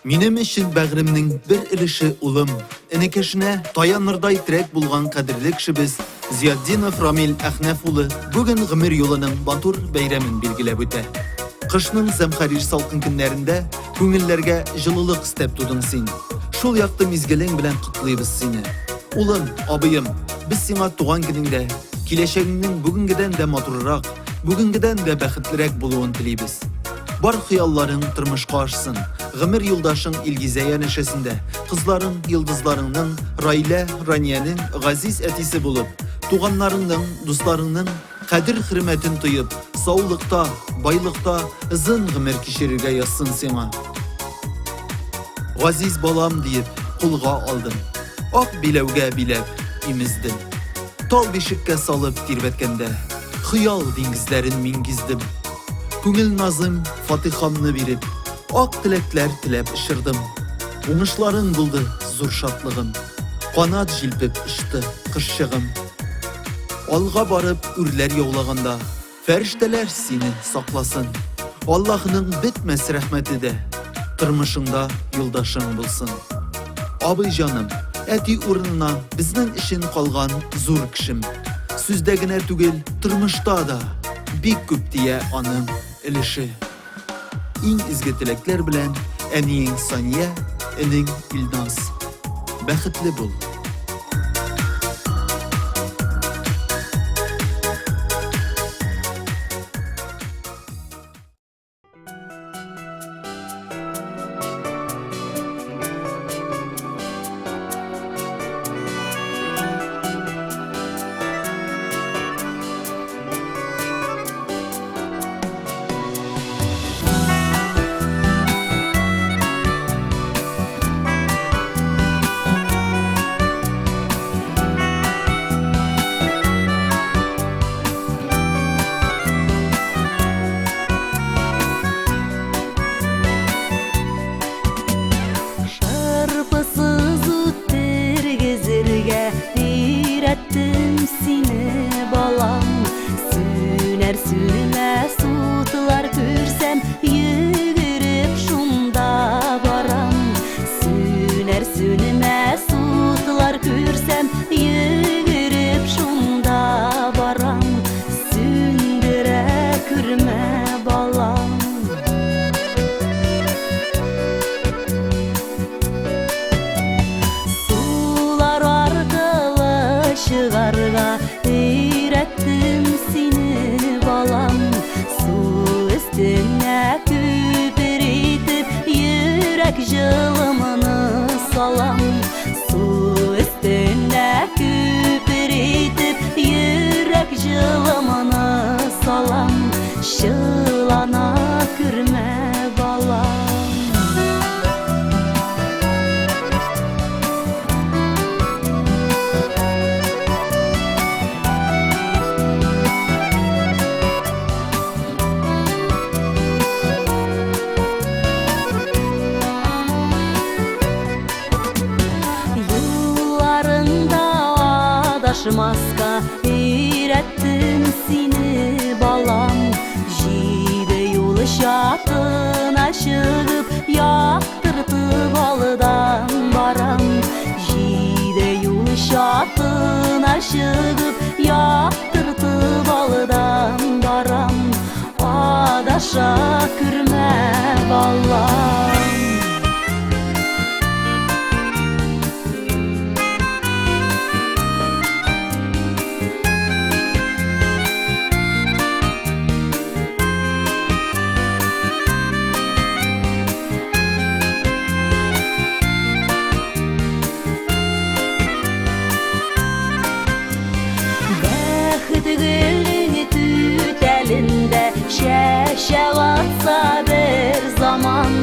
Минем için бәгремнең bir өлеше улым, энекешенә таянырдай терәк булган кадерле кешебез Зияддинов Рамил Әхнәф улы бүген гомер юлының батур бәйрәмен билгеләп үтә. Кышның зәмхәрир салкын көннәрендә күңелләргә җылылык истәп тудың син. Шул якты мизгелең белән котлыйбыз сине. Улым, абыем, без сиңа туган көнеңдә киләчәгеңнең бүгенгедән дә матуррак, бүгенгедән дә бәхетлерәк булуын телибез. Бар хыялларың тормышка ашсын. Гомер юлдашың Илгизә янәшәсендә, кызларың, йылдызларыңның, Райлә, Раниянең газиз әтисе булып, туганнарыңның, дусларыңның кадер-хөрмәтен тоеп, саулыкта, байлыкта озын гомер кичерергә язсын сиңа. Газиз балам диеп кулга алдым. Ак биләүгә биләп имездем. Тал бишеккә салып тирбәткәндә, хыял диңгезләрен мин гиздем. Күңел назым фатихамны биреп, ак теләкләр теләп ишырдым. Уңышларың булды зур шатлыгым. Канат җилпеп очты кышчыгым. Алга барып үрләр яулаганда, фәрештәләр сине сакласын. Аллаһның бетмәс рәхмәте дә тормышыңда юлдашың булсын. Абый җаным, әти урынына безнең өчен калган зур кешем. Сүздә генә түгел, тормышта да бик күп тия аның өлеше. Иң изге теләкләр белән әниең Сания, энең Илназ. Бәхетле бул. Sürmə sutular görsəm yürüb şunda baram. Sürmə sutular görsəm yürüb şunda baram. Sündürə kürmə balam. Sular arqılı шығарға үйрәттім сені балам. Су үстіне көпірейтіп жүрек жылымыны салам. Су үстіне көпірейтіп жүрек жылымыны салам. Шылана күрмә балам. Adашмаска үйрәттім сені балам. Жиде юлы шатына шығып, яқтыртып алыдан барам. Жиде юлы шатына шығып, яқтыртып алыдан барам. Адаша күрмә балам. Gülünü tütəlində şəşə atsa bir zaman.